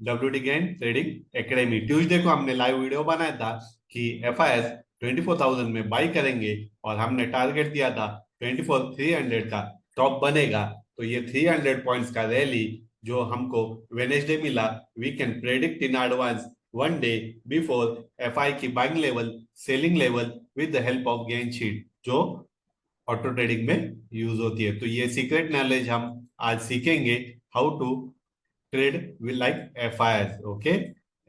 WD gain trading academy. Tuesday को हमने live video बनाया था कि FIS 24,000 में बाई करेंगे और हमने टारगेट दिया था 24,300 का टॉप बनेगा। तो ये 300 पॉइंट्स का रैली जो हमको वेनेसडे मिला, we can predict in advance 1 day before FI की buying level, selling level with the help of gain sheet जो ऑटो ट्रेडिंग में यूज होती है। तो ये सीक्रेट नॉलेज हम आज सीखेंगे, how to trade will like FIS। Okay,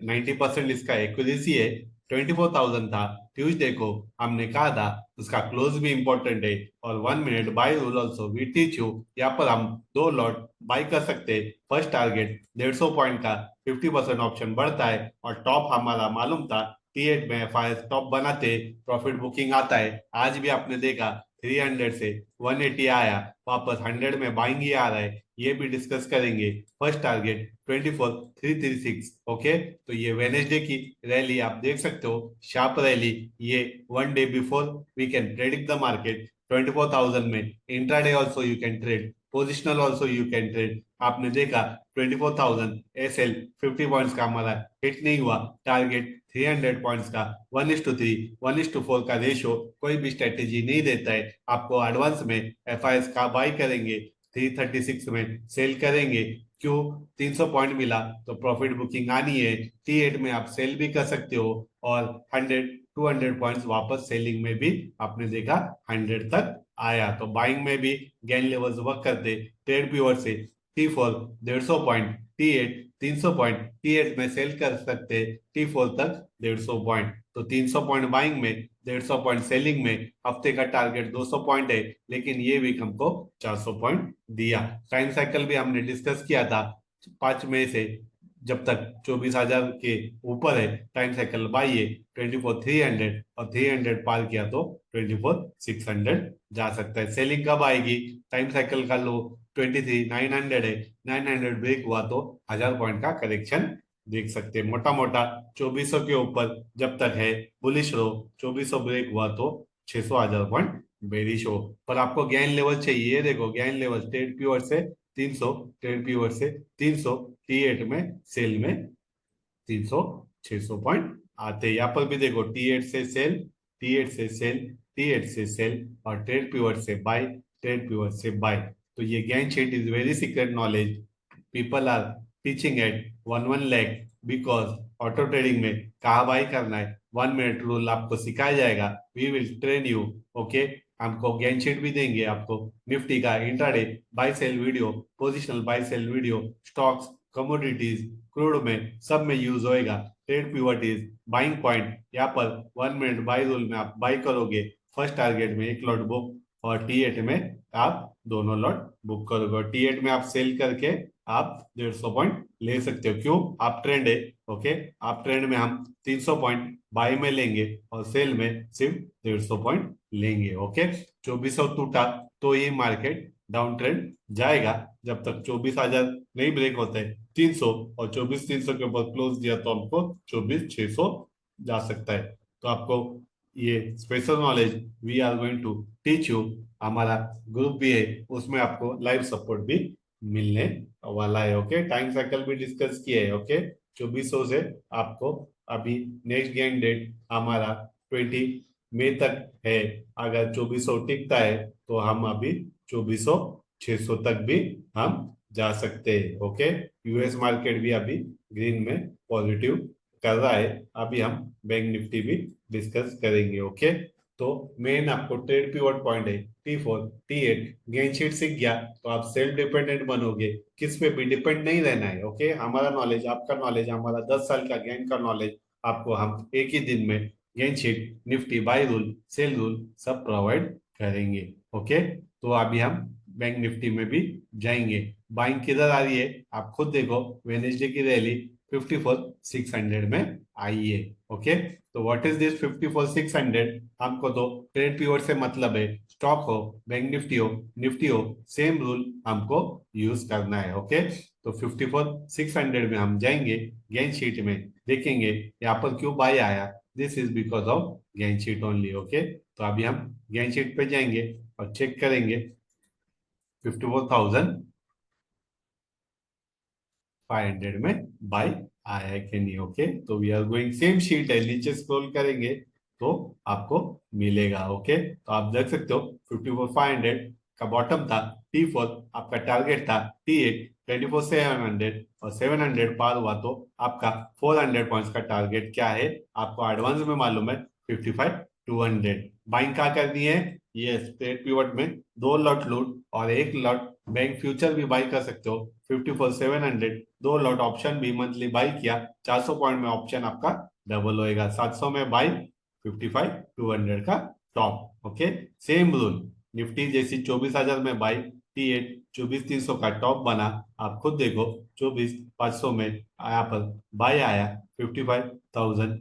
90% इसका एक्यूरेसी है। 24,000 था ट्यूसडे को, हमने कहा था उसका क्लोज भी इंपॉर्टेंट है। और 1 minute buy rule also we teach you. यहाँ पर हम 2 लॉट बाय कर सकते हैं। फर्स्ट टारगेट 150 पॉइंट का 50% ऑप्शन बढ़ता है और टॉप हमारा मालूम था। T8 में FIS टॉप बनाते प्रॉफिट बुकिंग आता है। आज भी आपने देखा 300 से 180 आया, वापस 100 में बाइंग ही आ रहा है। ये भी डिस्कस करेंगे। First target 24,336। ओके, तो ये वेनेसडे की रैली आप देख सकते हो, शार्प रैली। ये 1 day before we can predict the market 24,000 में। Intraday also you can trade, positional also you can trade. आपने देखा 24,000 SL 50 पॉइंट्स का हमारा हिट नहीं हुआ। टारगेट 300 पॉइंट्स का 1:3 1:4 का रेशो कोई भी स्ट्रेटेजी नहीं देता है। आपको एडवांस में FIS का बाई करेंगे, 336 में सेल करेंगे। क्यों? 300 पॉइंट मिला तो प्रॉफिट बुकिंग आनी है। T8 में आप सेल भी कर सकते हो और 100-200 पॉइंट्स वापस सेलिंग में भी आपने देखा 100 तक आया। तो बाइंग में भी गेन लेवल्स वर्क करते। ट्रेड प्योर से T4 150 point, T8 300 point, T8 में सेल कर सकते, T4 तक 150 पॉइंट। तो 300 पॉइंट बाइंग में, 150 पॉइंट सेलिंग में। हफ्ते का टारगेट 200 पॉइंट है, लेकिन ये वीक हमको 400 पॉइंट दिया। टाइम साइकिल भी हमने डिस्कस किया था। 5 मई से जब तक 24,000 के ऊपर है टाइम साइकिल बाई है 24,300, और 300 पार किया तो 24,600 जा सकता है। सेलिंग कब आएगी? टाइम साइकिल का लो 23,900 है, 900 ब्रेक हुआ तो 1,000 पॉइंट का करेक्शन देख सकते हैं। मोटा मोटा 2400 के ऊपर जब तक है बुलिश रो, 2400 ब्रेक हुआ तो 600 1,000 पॉइंट बेरिश हो। पर आपको गेन लेवल चाहिए। ये देखो गेन लेवल ट्रेड प्योर से 300, ट्रेड प्योर से 300, T8 में सेल में 300 600 पॉइंट आते हैं। यहाँ पर भी देखो T8 से सेल, T8 से सेल, T8 से सेल और ट्रेड प्योर से बाय, ट्रेड प्योर से बाय। तो ये gain sheet is very secret knowledge. People are teaching at 1 lakh because auto trading में कहाँ बाई करना है 1 मिनट रूल आपको सिखाया जाएगा। We will train you. Okay, हमको गेन शीट भी देंगे आपको। निफ्टी का intraday buy sell video, positional buy sell video, stocks, commodities, crude में सब में यूज होएगा। Trade pivot is buying point. यहाँ पर 1 मिनट बाई रूल में आप बाई करोगे, फर्स्ट टारगेट में 1 लॉट बुक और T8 में आप दोनों लॉट बुक करोगे। T8 में आप सेल करके आप 150 पॉइंट ले सकते हो। क्यों? आप ट्रेंड है। ओके, आप ट्रेंड में हम 300 पॉइंट बाई में लेंगे और सेल में सिर्फ 150 पॉइंट लेंगे। ओके, 2400 टूटा तो ये मार्केट डाउन ट्रेंड जाएगा जब तक 24,000 नहीं ब्रेक होते। 300 और 24,300 के ऊपर क्लोज दिया तो हमको 24,600 जा सकता है। तो आपको ये special knowledge we are going to teach you. हमारा ग्रुप भी है, उसमें आपको लाइव सपोर्ट भी मिलने वाला है। ओके, टाइम साइकिल भी डिस्कस किया है। ओके, 2400 से आपको अभी नेक्स्ट गेम डेट हमारा 20 मई तक है। अगर 2400 टिकता है तो हम अभी 24,600 तक भी हम जा सकते हैं। ओके, US मार्केट भी अभी ग्रीन में पॉजिटिव कर रहा है। अभी हम बैंक निफ्टी भी डिस्कस करेंगे। ओके, तो मेन आपको ट्रेड पिवट पॉइंट है T4 T8। गेन शीट सीख गया तो आप सेल्फ डिपेंडेंट बनोगे, किस पे भी डिपेंड नहीं रहना है। ओके, हमारा नॉलेज, आपका नॉलेज, हमारा 10 साल का गेन का नॉलेज आपको हम एक ही दिन में gain sheet, Nifty buy rule, sell rule सब प्रोवाइड करेंगे। ओके, तो अभी हम बैंक निफ्टी में भी जाएंगे। बाइंग किधर आ रही है आप खुद देखो, वेनेसडे की रैली 54,600 में आई है। ओके, तो व्हाट इज दिस 54,600? हमको तो ट्रेड प्योर से मतलब है, स्टॉक हो, बैंक निफ्टी हो, सेम रूल हमको यूज करना है। ओके, तो 54,600 में हम जाएंगे। गेन शीट में देखेंगे यहाँ पर क्यों बाय आया, this is because of gain sheet only. Okay, तो अभी हम गेन शीट पे जाएंगे और चेक करेंगे 54,000 500 में बाई आया है कि नहीं। ओके, तो we are going same sheet है, नीचे स्क्रॉल करेंगे तो आपको मिलेगा। ओके, तो आप देख सकते हो 54,500 का बॉटम था, T4 आपका टारगेट था, T8 24,700 और 700 पार हुआ तो आपका 400 पॉइंट्स का टारगेट क्या है आपको एडवांस में मालूम है, 55,200। बाइंग क्या करनी है, ये स्ट्रेट पिवट में 2 लॉट लूट और 1 लॉट बैंक फ्यूचर भी बाई कर सकते हो। 54,700 2 लॉट ऑप्शन भी मंथली बाई किया, 400 पॉइंट में ऑप्शन आपका डबल होएगा, 700 में बाई, 55,200 का top. Okay, same rule, Nifty जैसी 24,000 में बाई, T8 24,300 का टॉप बना, आप खुद देखो 24,500 में यहाँ पर बाई आया, 55,000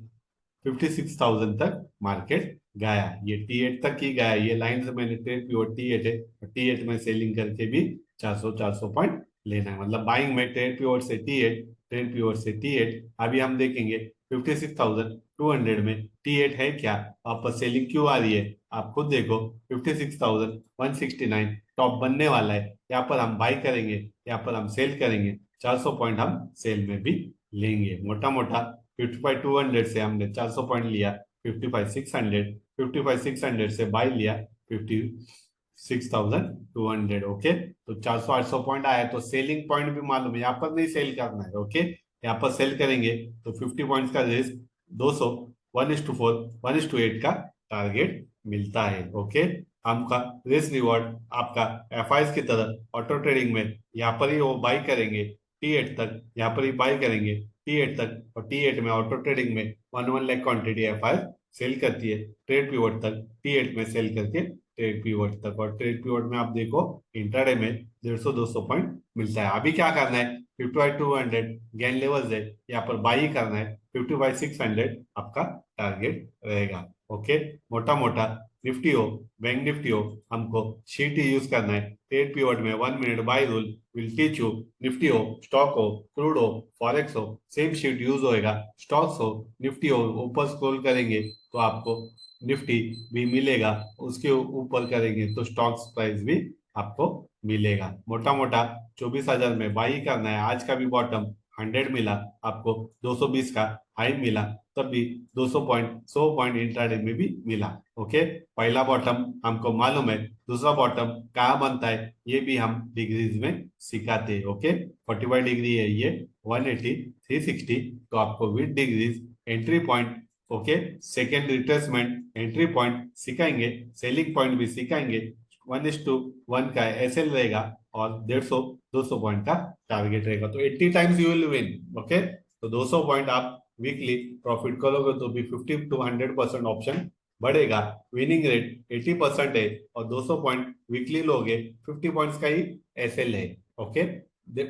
56,000 तक मार्केट गया, ये T8 तक ही गया। ये लाइन से मैंने ट्रेड की और T8 है, T8 में सेलिंग करके भी 400 पॉइंट लेना है, मतलब बाइंग में ट्रेड प्योर से T8, ट्रेड प्योर से T8। अभी हम देखेंगे 56,200 में T8 है क्या, वापस सेलिंग क्यों आ रही है, आप खुद देखो 56,169 टॉप बनने वाला है, यहाँ पर हम बाई करेंगे, यहाँ पर हम सेल करेंगे, 400 पॉइंट हम सेल में भी लेंगे। मोटा मोटा 55,200 से हमने 400 पॉइंट लिया, 55,600, 55,600 से बाई लिया 56,200। ओके, तो 400-800 पॉइंट आया तो सेलिंग पॉइंट भी मालूम है, यहाँ पर नहीं सेल करना है। ओके, यहाँ पर सेल करेंगे तो 50 पॉइंट्स का रिस्क 200, 1:4, 1:8 का टारगेट मिलता है। ओके, हमका रिस्क रिवॉर्ड आपका एफआईएस की तरह ऑटो ट्रेडिंग में यहाँ पर ही वो बाई करेंगे T8 तक, यहाँ पर ही बाई करेंगे T8 तक, और T8 में ऑटो ट्रेडिंग में 1 लाख क्वांटिटी एफआईएस सेल करती है, ट्रेड पीवट तक T8 में सेल करके ट्रेड पीवट तक, और ट्रेड पीवट में आप देखो इंट्राडे में 150-200 पॉइंट मिलता है। अभी क्या करना है, 50,200 गेन लेवल्स है, यहाँ पर बाई करना है, 50,600 आपका टारगेट रहेगा। ओके, मोटा मोटा निफ्टी हो, बैंक निफ्टी हो, हमको शीट ही यूज करना है। ट्रेड पीवट में 1 minute by rule will teach you, Nifty हो, स्टॉक हो, क्रूड हो, फॉरेक्स हो, सेम शीट यूज होएगा। स्टॉक्स हो, निफ्टी हो, ऊपर स्क्रॉल करेंगे तो आपको निफ्टी भी मिलेगा, उसके ऊपर करेंगे तो स्टॉक्स प्राइस भी आपको मिलेगा। मोटा मोटा 24,000 में बाई करना है, आज का भी बॉटम 100 मिला आपको, 220 का हाई मिला, तब भी 200 पॉइंट 100 पॉइंट इंट्राडे में भी मिला। ओके, पहला बॉटम हमको मालूम है, दूसरा बॉटम कहाँ बनता है ये भी हम डिग्रीज में सिखाते हैं। ओके, 45 डिग्री है ये, 180, 360, तो आपको with degrees entry point, okay, second retracement entry point सिखाएंगे, सेलिंग पॉइंट भी सिखाएंगे, 1:1 का एसएल रहेगा और 150-200 पॉइंट का टारगेट रहेगा, तो 80 times you will win. Okay, तो 200 पॉइंट आप वीकली प्रॉफिट करोगे तो भी 50-100% ऑप्शन बढ़ेगा। विनिंग रेट 80% है और 200 पॉइंट वीकली लोगे, 50 पॉइंट्स का ही एसएल है। ओके,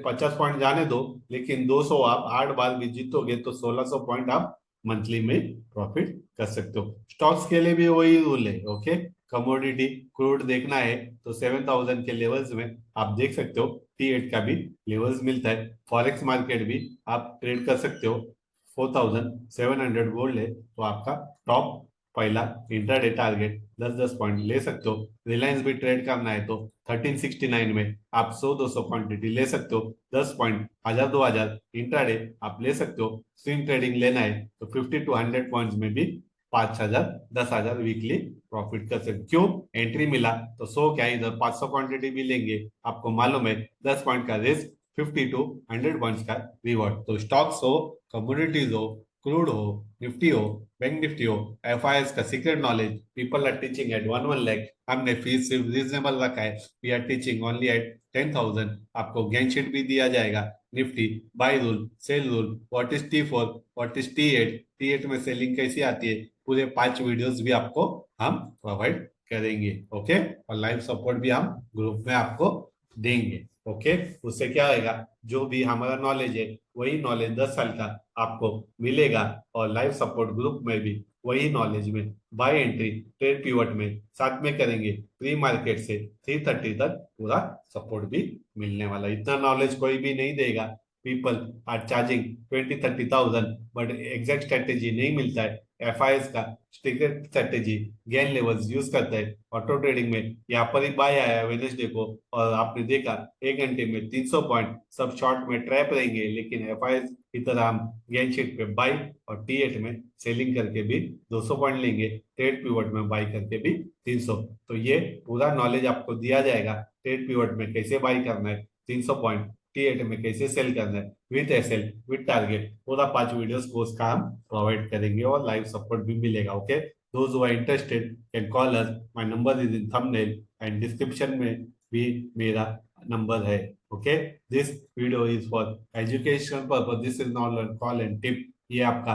50 पॉइंट जाने दो, लेकिन 200 आप 8 बार भी जीतोगे तो 1600 पॉइंट आप मंथली में प्रॉफिट कर सकते हो। स्टॉक्स के लिए भी वही रूल है। ओके, कमोडिटी क्रूड देखना है तो 7,000 के लेवल्स में आप देख सकते हो, T8 का भी लेवल्स मिलता है। फॉरेक्स मार्केट भी आप ट्रेड कर सकते हो, 4,700 गोल्ड है तो आपका टॉप पहला इंट्राडे टारगेट 10-10 पॉइंट ले सकते हो। रिलायंस भी ट्रेड करना है तो 1369 में आप 100-200 क्वांटिटी ले सकते हो, 10 पॉइंट 1,000-2,000 इंट्राडे आप ले सकते हो। स्विंग ट्रेडिंग लेना है तो 50-100 पॉइंट्स में भी 5,000-10,000 वीकली प्रॉफिट कर सकते। क्यों, एंट्री मिला तो 100 क्या, इधर 500 क्वांटिटी भी लेंगे, आपको मालूम है 10 पॉइंट का रिस्क, 50-100 पॉइंट्स का रिवॉर्ड। तो स्टॉक्स हो, कम्युनिटीज हो, क्रूड हो, निफ्टी हो, बैंक निफ्टी हो, एफआईएस का secret knowledge people are teaching at 1 lakh, हमने फीस सिर्फ रीजनेबल रखा है, we are teaching only at 10,000। आपको ज्ञान शीट भी दिया जाएगा, Nifty buy rule, sell rule, what is T4, what is T8, T8 में सेलिंग कैसी आती है, पूरे 5 वीडियोस भी आपको हम प्रोवाइड करेंगे। ओके, और लाइव सपोर्ट भी हम ग्रुप में आपको देंगे। ओके, उससे क्या होगा, जो भी हमारा नॉलेज है वही नॉलेज 10 साल का आपको मिलेगा, और लाइव सपोर्ट ग्रुप में भी वही नॉलेज में बाय एंट्री ट्रेड पीवट में साथ में करेंगे, प्री मार्केट से 330 तक पूरा सपोर्ट भी मिलने वाला। इतना नॉलेज कोई भी नहीं देगा people are charging 20-30,000, but exact strategy नहीं मिलता है। एफआईएस का strict strategy gain levels use करता है। ऑटो ट्रेडिंग में यहाँ पर ही बाय आया वेनेसडे को, और आपने देखा 1 घंटे में 300 पॉइंट सब शॉर्ट में ट्रैप रहेंगे, लेकिन एफआईएस की तरह हम गेन शीट पे बाई और टी8 में सेलिंग करके भी 200 पॉइंट लेंगे, ट्रेड पिवट में बाई करके भी 300। तो ये पूरा नॉलेज आपको दिया जाएगा, ट्रेड पिवट में कैसे बाई करना है 300 पॉइंट, टी8 में कैसे सेल करना है विथ एसएल विथ टारगेट, पूरा 5 वीडियोस कोर्स का हम प्रोवाइड करेंगे और लाइव सपोर्ट भी मिलेगा। Okay, those who are interested can call us, my number is in thumbnail and description में भी मेरा नंबर है। Okay, this video is for education purpose, this is not call and tip. ये आपका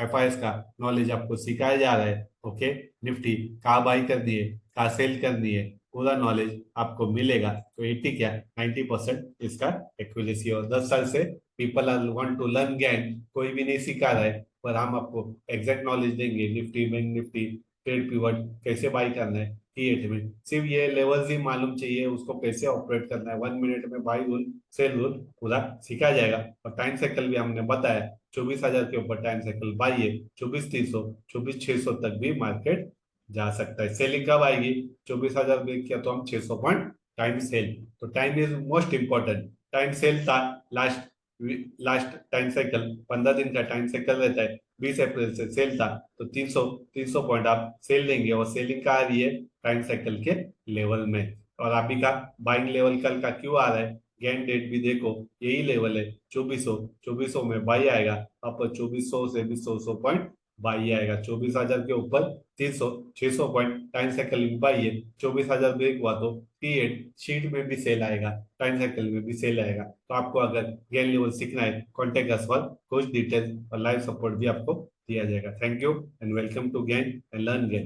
एफआईएस का नॉलेज आपको सिखाया जा रहा है। ओके, निफ्टी कहाँ बाई करनी है, कहाँ सेल करनी है, पूरा नॉलेज आपको मिलेगा। तो 80 क्या 90% इसका एक्यूरेसी, और 10 साल से people are want to learn gain, कोई भी नहीं सिखा रहा है, पर हम आपको एग्जैक्ट नॉलेज देंगे। Nifty bank Nifty trade pivot कैसे बाई करना है टी8 में, सिर्फ ये लेवल्स ही मालूम चाहिए, उसको कैसे ऑपरेट करना है 1 मिनट में बाई रूल सेल रूल पूरा सिखाया जाएगा। और टाइम साइकिल भी हमने बताया, 24,000 के ऊपर टाइम साइकिल बाई है, 24,300 24,600 तक भी मार्केट जा सकता है। सेलिंग कब आएगी, 24,000 ब्रेक किया तो हम 600 पॉइंट टाइम सेल, तो time is most important. Time sell था लास्ट लास्ट टाइम साइकिल 15 दिन का टाइम साइकिल रहता है, 20 अप्रैल से सेल था, तो 300 पॉइंट आप सेल लेंगे, और सेलिंग का आ रही है टाइम साइकिल के लेवल में। और अभी का बाइंग लेवल कल का क्यों आ रहा है, गेन डेट भी देखो यही लेवल है 2400, 2400 में बाई आएगा, अब 2400 से भी 100 पॉइंट बाई आएगा, 24,000 के ऊपर 300 600 पॉइंट टाइम साइकिल में बाई है, 24,000 ब्रेक हुआ तो टी8 शीट में भी सेल आएगा, टाइम साइकिल में भी सेल आएगा। तो आपको अगर गेन लेवल सीखना है, कॉन्टेक्ट अस फॉर कुछ डिटेल्स और लाइव सपोर्ट भी आपको दिया जाएगा। Thank you and welcome to gain and learn gain.